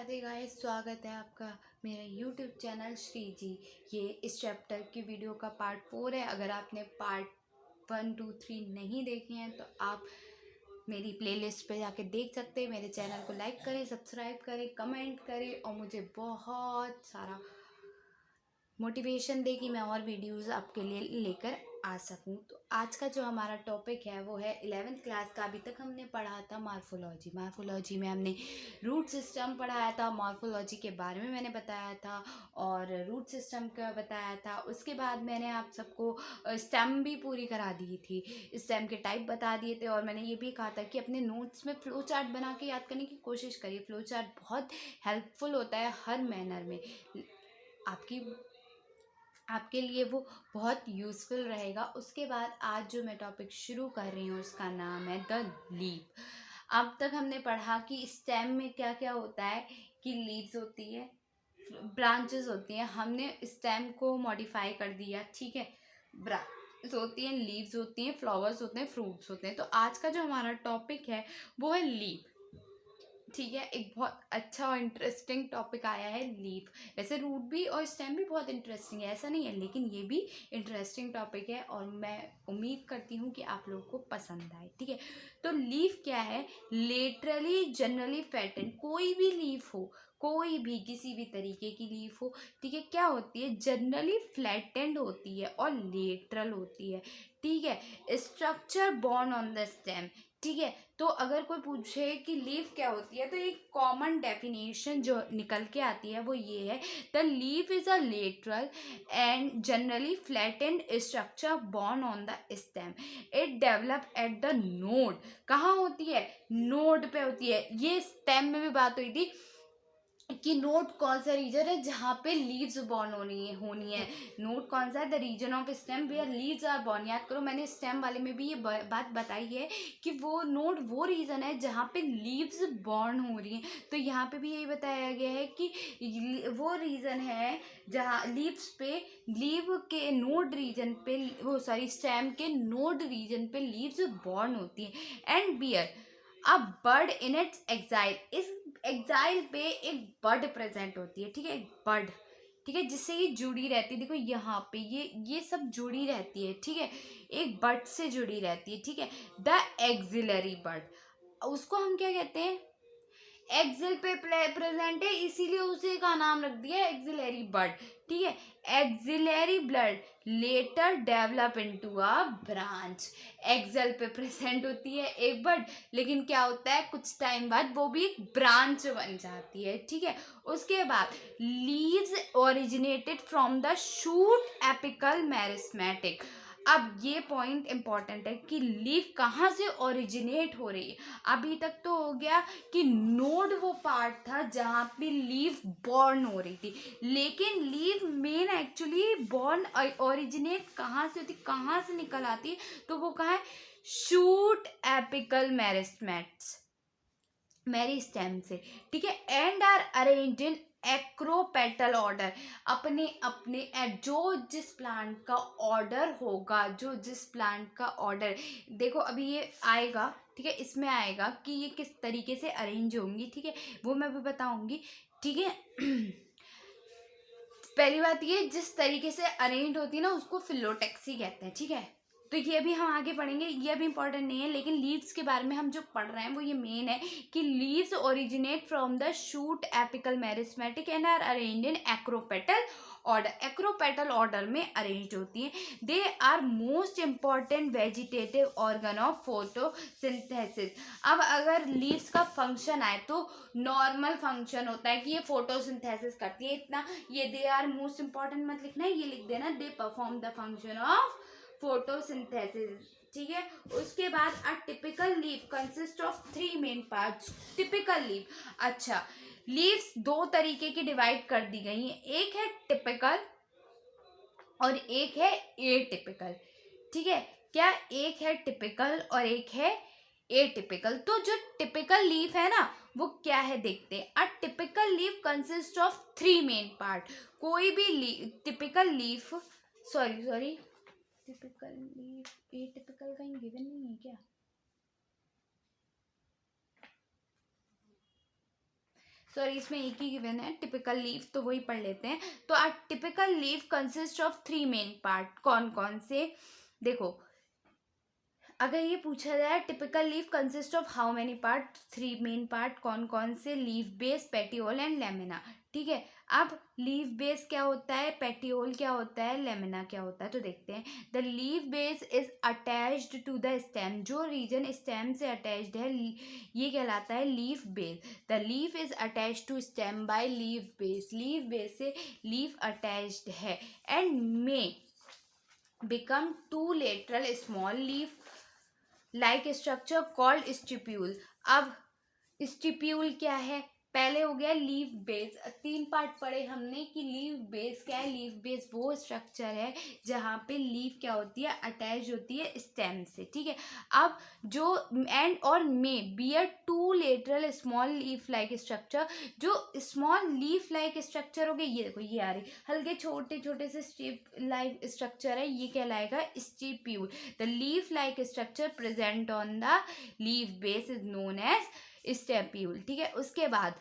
Radhe guys, स्वागत है आपका मेरा यूट्यूब चैनल श्री जी। ये इस चैप्टर की वीडियो का पार्ट 4 है। अगर आपने पार्ट 1, 2, 3 नहीं देखे हैं तो आप मेरी प्लेलिस्ट पे जाके देख सकते हैं। मेरे चैनल को लाइक करें, सब्सक्राइब करें, कमेंट करें और मुझे बहुत सारा मोटिवेशन दे कि मैं और वीडियोस आपके लिए लेकर आ सकूं। तो आज का जो हमारा टॉपिक है वो है 11th क्लास का। अभी तक हमने पढ़ा था मार्फोलॉजी में हमने रूट सिस्टम पढ़ाया था, मॉर्फोलॉजी के बारे में मैंने बताया था और रूट सिस्टम का बताया था। उसके बाद मैंने आप सबको स्टेम भी पूरी करा दी थी, स्टेम के टाइप बता दिए थे और मैंने ये भी कहा था कि अपने नोट्स में फ्लो चार्ट बना के याद करने की कोशिश करिए। फ्लो चार्ट बहुत हेल्पफुल होता है हर मैनर में, आपके लिए वो बहुत यूज़फुल रहेगा। उसके बाद आज जो मैं टॉपिक शुरू कर रही हूँ उसका नाम है द लीफ। अब तक हमने पढ़ा कि स्टेम में क्या क्या होता है, कि लीव्स होती है, ब्रांचेस होती हैं। हमने स्टेम को मॉडिफाई कर दिया, ठीक है। ब्रांच होती हैं, लीव्स होती हैं, फ्लावर्स होते हैं, फ्रूट्स होते हैं। तो आज का जो हमारा टॉपिक है वो है लीफ, ठीक है। एक बहुत अच्छा और इंटरेस्टिंग टॉपिक आया है लीफ। वैसे रूट भी और स्टेम भी बहुत इंटरेस्टिंग है, ऐसा नहीं है, लेकिन ये भी इंटरेस्टिंग टॉपिक है और मैं उम्मीद करती हूँ कि आप लोगों को पसंद आए, ठीक है। तो लीफ क्या है? लेटरली जनरली फैटेंड, कोई भी लीफ हो, कोई भी किसी भी तरीके की लीफ हो, ठीक है, क्या होती है? जनरली फ्लैटेंड होती है और लेटरल होती है, ठीक है। Structure born on the stem, ठीक है। तो अगर कोई पूछे कि लीफ क्या होती है तो एक कॉमन डेफिनेशन जो निकल के आती है वो ये है: the leaf is a lateral and generally flattened structure born on the stem. It develop at the node. कहाँ होती है? नोड पे होती है। ये स्टेम में भी बात हुई थी कि नोड कौन सा रीजन है जहाँ पे लीव्स बॉर्न होनी है। नोड कौन सा है? The region of stem where leaves are born. याद करो, मैंने स्टेम वाले में भी ये बात बताई है कि वो नोड वो रीजन है जहाँ पे लीव्स बॉर्न हो रही हैं। तो यहाँ पे भी यही बताया गया है कि वो रीजन है जहाँ लीव के नोड रीजन पे, वो सॉरी स्टेम के नोड रीजन पे लीव्स बॉर्न होती हैं and bear a bud in its axil. इस एक्साइल पे एक बर्ड प्रेजेंट होती है, ठीक है, एक बर्ड, ठीक है, जिससे ये जुड़ी रहती है। देखो यहाँ पे ये सब जुड़ी रहती है, ठीक है, एक बर्ड से जुड़ी रहती है, ठीक है। द एक्सिलरी बर्ड, उसको हम क्या कहते हैं? एक्सिल पे प्रेजेंट है, इसीलिए उसे का नाम रख दिया एक्सिलरी बर्ड, ठीक है। Axillary bud later develop into a branch. Axil पे प्रेजेंट होती है एक बर्ड, लेकिन क्या होता है, कुछ टाइम बाद वो भी एक ब्रांच बन जाती है, ठीक है। उसके बाद leaves originated from the shoot apical meristematic. अब ये पॉइंट इंपॉर्टेंट है कि लीव कहाँ से ओरिजिनेट हो रही है। अभी तक तो हो गया कि नोड वो पार्ट था जहाँ पे लीव बॉर्न हो रही थी, लेकिन leave main actually born originate कहाँ से होती, कहाँ से निकल आती है? तो वो कहाँ है? शूट एपिकल मेरिस्टेम से, ठीक है। And are arranged in acropetal order. अपने अपने जो जिस प्लांट का ऑर्डर होगा, जो जिस प्लांट का ऑर्डर, देखो अभी ये आएगा, ठीक है, इसमें आएगा कि ये किस तरीके से अरेंज होंगी, ठीक है, वो मैं भी बताऊंगी, ठीक है। पहली बात ये, जिस तरीके से अरेंज होती है ना उसको फिलोटेक्सी कहते हैं, ठीक है। तो ये भी हम आगे पढ़ेंगे, ये भी इंपॉर्टेंट नहीं है, लेकिन लीव्स के बारे में हम जो पढ़ रहे हैं वो ये मेन है कि leaves originate from the shoot apical meristematic and are arranged in acropetal order. Acropetal order में अरेंज होती हैं। They are most important vegetative organ of photosynthesis. अब अगर लीव्स का फंक्शन आए तो नॉर्मल फंक्शन होता है कि ये फोटोसिंथेसिस करती है, इतना। ये दे आर मोस्ट इम्पॉर्टेंट मत लिखना है, ये लिख देना they perform the function of photosynthesis, ठीक है। उसके बाद a typical leaf consist of 3 main parts. Typical leaf, अच्छा, लीव्स दो तरीके की डिवाइड कर दी गई हैं, एक है टिपिकल और एक है एटिपिकल, ठीक है। क्या? एक है टिपिकल और एक है एटिपिकल। तो जो टिपिकल लीफ है ना वो क्या है, देखते हैं। A typical leaf consist of 3 main part. कोई भी typical leaf, sorry typical leaf, atypical कहीं गिवन नहीं है क्या? सॉरी इसमें एक ही गिवन है टिपिकल लीफ, तो वही पढ़ लेते हैं। तो a typical leaf consist of 3 main part. कौन कौन से? देखो, अगर ये पूछा जाए typical leaf consist of how many part, 3 main part. कौन कौन से? Leaf base, petiole and lamina. ठीक है, अब लीफ बेस क्या होता है, पेटियोल क्या होता है, लेमिना क्या होता है, तो देखते हैं। The leaf base is attached to the stem. जो रीजन स्टेम से अटैच्ड है ये कहलाता है leaf base. The leaf is attached to stem by leaf base. Leaf base से लीफ अटैच्ड है and may become two lateral small leaf like structure called stipule। अब stipule क्या है? पहले हो गया लीफ बेस। 3 पार्ट पढ़े हमने कि लीफ बेस क्या है। लीफ बेस वो स्ट्रक्चर है जहाँ पे लीफ क्या होती है, अटैच होती है स्टेम से। ठीक है, अब जो एंड और may bear 2 lateral small leaf like structure. जो स्मॉल लीफ लाइक स्ट्रक्चर हो गए, ये देखो ये आ रही हल्के छोटे छोटे से स्ट्रिप लाइक स्ट्रक्चर है, ये कहलाएगा stipule. The leaf like structure present on the leaf base is known as stipule. ठीक है, उसके बाद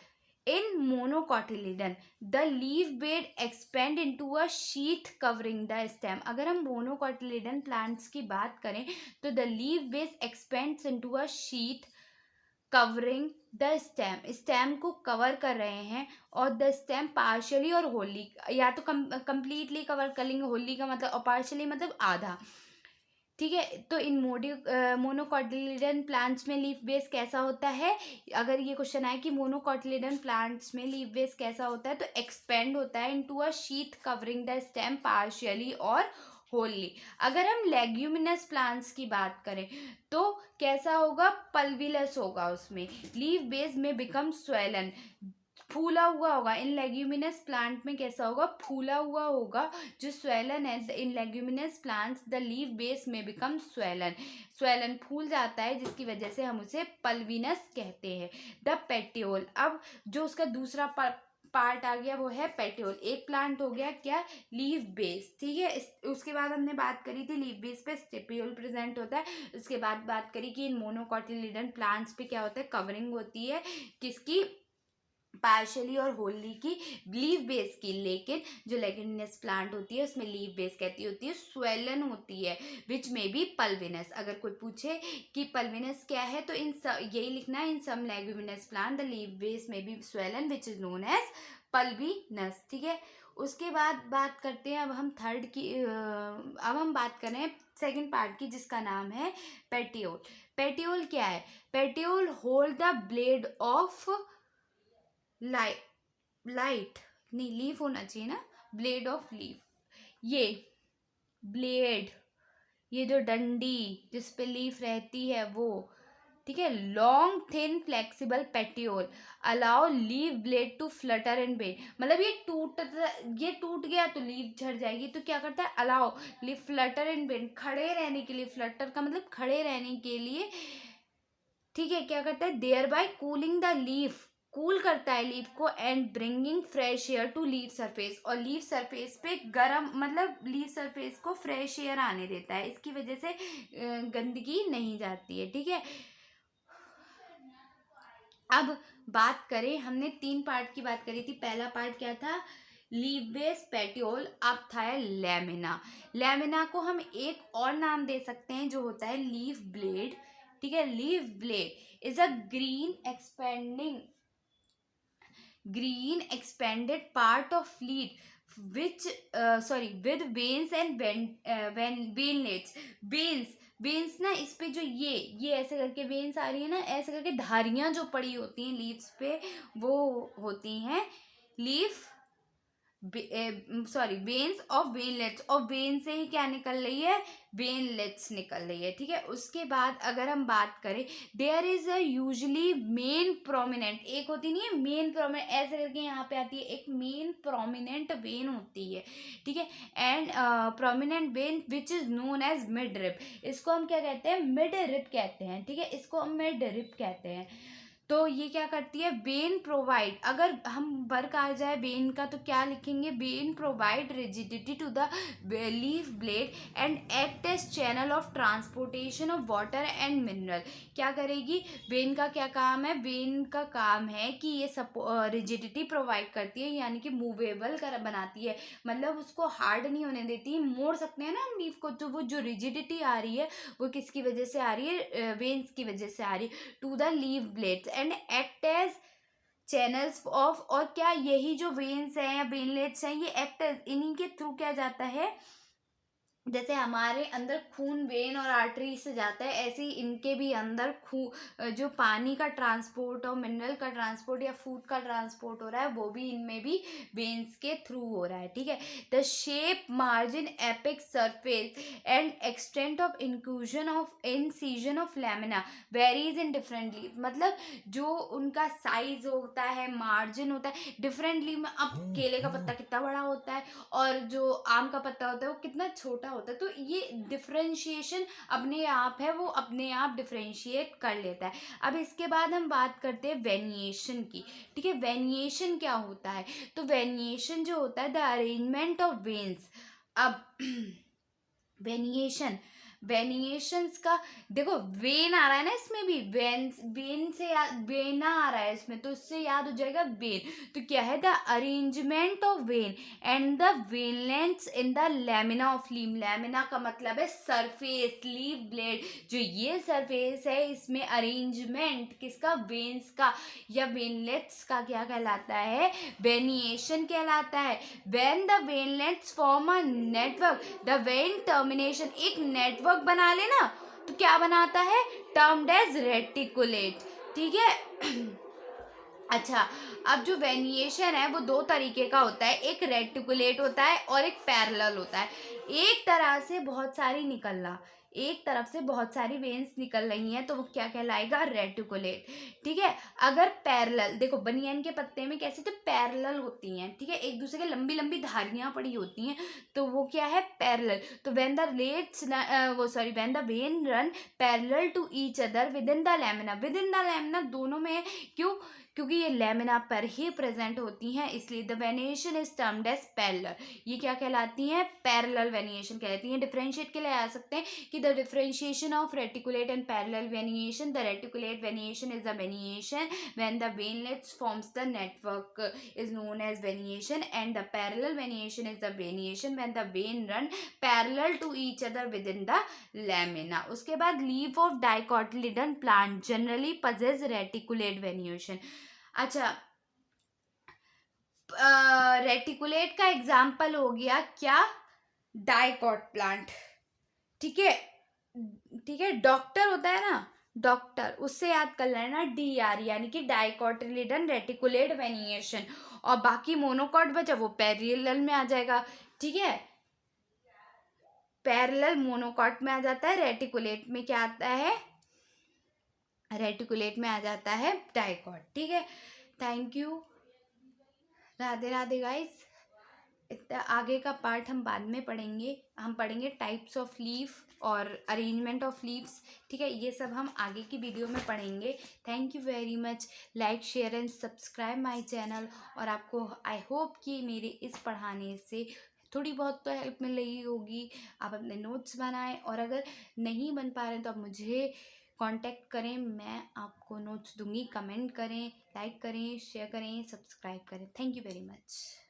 in monocotyledon the leaf bed expand into a sheath covering the stem. अगर हम मोनोकोटिलिडन प्लांट्स की बात करें तो the leaf base expands into a sheath covering the stem. Stem को कवर कर रहे हैं और द स्टेम पार्शियली और होली, या तो कंप्लीटली कवर कर लेंगे, होली का मतलब, और पार्शियली मतलब आधा। ठीक है, तो इन मोनोकोटिलिडन प्लांट्स में लीफ बेस कैसा होता है? अगर ये क्वेश्चन आए कि मोनोकोटिलिडन प्लांट्स में लीफ बेस कैसा होता है, तो एक्सपेंड होता है into a sheath covering the stem partially और होली। अगर हम लेग्यूमिनस प्लांट्स की बात करें तो कैसा होगा? पल्विलस होगा, उसमें लीफ बेस में बिकम स्वेलन, फूला हुआ होगा। इन लेग्यूमिनस प्लांट में कैसा होगा? फूला हुआ होगा। जो स्वेलन है in leguminous plants the leaf base में बिकम स्वेलन, स्वेलन फूल जाता है, जिसकी वजह से हम उसे पल्विनस कहते हैं। द पेटियोल, अब जो उसका दूसरा पार्ट आ गया वो है पेटियोल। एक प्लांट हो गया क्या? Leaf base. ठीक है, उसके बाद हमने बात करी थी लीफ बेस पे स्टिप्यूल प्रेजेंट होता है। उसके बाद बात करी कि इन मोनोकोटिलिडन प्लांट्स पे क्या होता है? कवरिंग होती है किसकी? पार्शली और होली की, लीफ बेस की। लेकिन जो लेग्यूमिनस प्लांट होती है उसमें लीफ बेस कहती होती है स्वेलन होती है, विच में बी पल्विनस। अगर कोई पूछे कि पल्विनस क्या है तो यही लिखना है, in some leguminous plant the leaf base में be swollen which is known as pulvinus. ठीक है, उसके बाद बात करते हैं अब हम थर्ड की। अब हम बात कर रहे हैं सेकेंड पार्ट की, जिसका नाम है पेटियोल। पेटियोल क्या है? Petiole hold the blade of light नहीं, लीफ होना चाहिए ना, ब्लेड ऑफ लीफ। ये ब्लेड, ये जो डंडी जिस पे लीफ रहती है वो। ठीक है, long thin flexible petiole allow leaf blade to flutter and bend. मतलब ये टूट गया तो लीफ झड़ जाएगी, तो क्या करता है? Allow leaf Flutter and bend, खड़े रहने के लिए। फ्लटर का मतलब खड़े रहने के लिए। ठीक है, क्या करता है? There by cooling the leaf, cool करता है लीफ को, and bringing fresh air to leaf surface. और लीफ सरफेस पे गर्म, मतलब लीफ सरफेस को फ्रेश एयर आने देता है, इसकी वजह से गंदगी नहीं जाती है। ठीक है, अब बात करें, हमने 3 पार्ट की बात करी थी। पहला पार्ट क्या था? Leaf base, petiole. अब था लेमिना। लेमिना को हम एक और नाम दे सकते हैं जो होता है लीफ ब्लेड। ठीक है, leaf blade is a green expanded part of leaf which with veins and veinlets। Veins ना, इस पे जो ये ऐसे करके वेन्स आ रही है ना, ऐसे करके धारियां जो पड़ी होती हैं लीव्स पे, वो होती हैं लीफ वेन्स ऑफ वेनलेट्स। और वेन से ही क्या निकल रही है? वेनलेट्स निकल रही है। ठीक है, उसके बाद अगर हम बात करें, there is a usually main prominent, एक होती नहीं है मेन प्रोमिनेंट, ऐसे करके यहाँ पे आती है, एक मेन प्रोमिनेंट वेन होती है। ठीक है, and prominent vein which is known as midrib. इसको हम क्या कहते हैं? मिड रिप कहते हैं। ठीक है, इसको हम मिड रिप कहते हैं। तो ये क्या करती है, वेन प्रोवाइड, अगर हम वर्क आ जाए वेन का तो क्या लिखेंगे, vein provide rigidity to the leaf blade and act as channel of transportation of water and mineral. क्या करेगी, वेन का क्या काम है, वेन का काम है कि ये रिजिडिटी प्रोवाइड करती है, यानी कि मूवेबल कर बनाती है, मतलब उसको हार्ड नहीं होने देती, मोड़ सकते हैं ना हम लीफ को, तो वो जो रिजिडिटी आ रही है वो किसकी वजह से आ रही है, वेन्स की वजह से आ रही है to the leaf blades and act as channels of, और क्या यही जो वेन्स हैं या वेनलेट्स हैं ये एक्ट इन्हीं के थ्रू क्या जाता है, जैसे हमारे अंदर खून वेन और आर्टरी से जाता है, ऐसे ही इनके भी अंदर जो पानी का ट्रांसपोर्ट और मिनरल का ट्रांसपोर्ट या फूड का ट्रांसपोर्ट हो रहा है वो भी इनमें भी वेन्स के थ्रू हो रहा है, ठीक है। The shape, margin, apex, surface and extent of incision of lamina varies in differently, मतलब जो उनका साइज होता है, मार्जिन होता है डिफरेंटली में। अब केले का पत्ता कितना बड़ा होता है और जो आम का पत्ता होता है वो कितना छोटा होता है, तो ये डिफरेंशिएशन अपने आप है, वो अपने आप डिफरेंशिएट कर लेता है। अब इसके बाद हम बात करते हैं वेनिएशन की, ठीक है। वेनिएशन क्या होता है, तो वेनिएशन जो होता है द अरेंजमेंट ऑफ वेन्स। अब वेनिएशन, वेनिएशंस का देखो, वेन आ रहा है ना इसमें भी, वेन से वेना आ रहा है इसमें, तो इससे याद हो जाएगा वेन। तो क्या है, the arrangement of vein and the veinlets in the lamina of leaf. Lamina का मतलब है सरफेस, लीफ ब्लेड, जो ये सरफेस है इसमें अरेंजमेंट किसका, वेन्स का या वेनलेट्स का क्या कहलाता है, वेनिएशन कहलाता है। When the veinlets form a network, the when termination एक नेटवर्क बना लेना तो क्या बनाता है, टर्म्ड एज रेटिकुलेट, ठीक है। अच्छा, अब जो वेनिएशन है वो दो तरीके का होता है, एक रेटिकुलेट होता है और एक पैरेलल होता है। एक तरह से बहुत सारी निकलना, एक तरफ से बहुत सारी वेन्स निकल रही हैं तो वो क्या कहलाएगा, रेटिकुलेट, ठीक है। अगर पैरेलल, देखो बनियान के पत्ते में कैसे तो पैरेलल होती हैं, ठीक है, एक दूसरे के लंबी लंबी धारियां पड़ी होती हैं, तो वो क्या है, पैरेलल। तो when the let's when the vein run parallel to each other within the lamina, within the lamina दोनों में, क्यों, क्योंकि ये लैमिना पर ही प्रेजेंट होती हैं, इसलिए the venation is termed as parallel. ये क्या कहलाती हैं, पैरेलल वेनिएशन कहलाती हैं। डिफरेंशिएट के लिए आ सकते हैं कि the differentiation of reticulate and parallel venation, the reticulate venation is the venation when the veinlets forms the network is known as venation, and the parallel venation is the venation when the vein run parallel to each other within the lamina. उसके बाद leaf of dicotyledon plant generally possess reticulate venation. अच्छा, reticulate का example हो गया क्या, dicot plant, ठीक है, ठीक है। डॉक्टर होता है ना, डॉक्टर, उससे याद कर लेना DR, यानी कि डाइकोटिलिडन रेटिकुलेट वेनिएशन, और बाकी मोनोकॉट बचा वो पैरेलल में आ जाएगा, ठीक है, पैरेलल मोनोकॉट में आ जाता है, रेटिकुलेट में क्या आता है, रेटिकुलेट में आ जाता है डाइकॉट, ठीक है। Thank you, Radhe Radhe guys. इतना आगे का पार्ट हम बाद में पढ़ेंगे, हम पढ़ेंगे टाइप्स ऑफ लीफ और अरेंजमेंट ऑफ लीव्स, ठीक है, ये सब हम आगे की वीडियो में पढ़ेंगे। Thank you very much, like share and subscribe my channel. और आपको आई होप कि मेरे इस पढ़ाने से थोड़ी बहुत तो हेल्प मिल रही होगी, आप अपने नोट्स बनाएं, और अगर नहीं बन पा रहे हैं तो आप मुझे कांटेक्ट करें, मैं आपको नोट्स दूंगी। कमेंट करें, लाइक करें, शेयर करें, सब्सक्राइब करें। Thank you very much.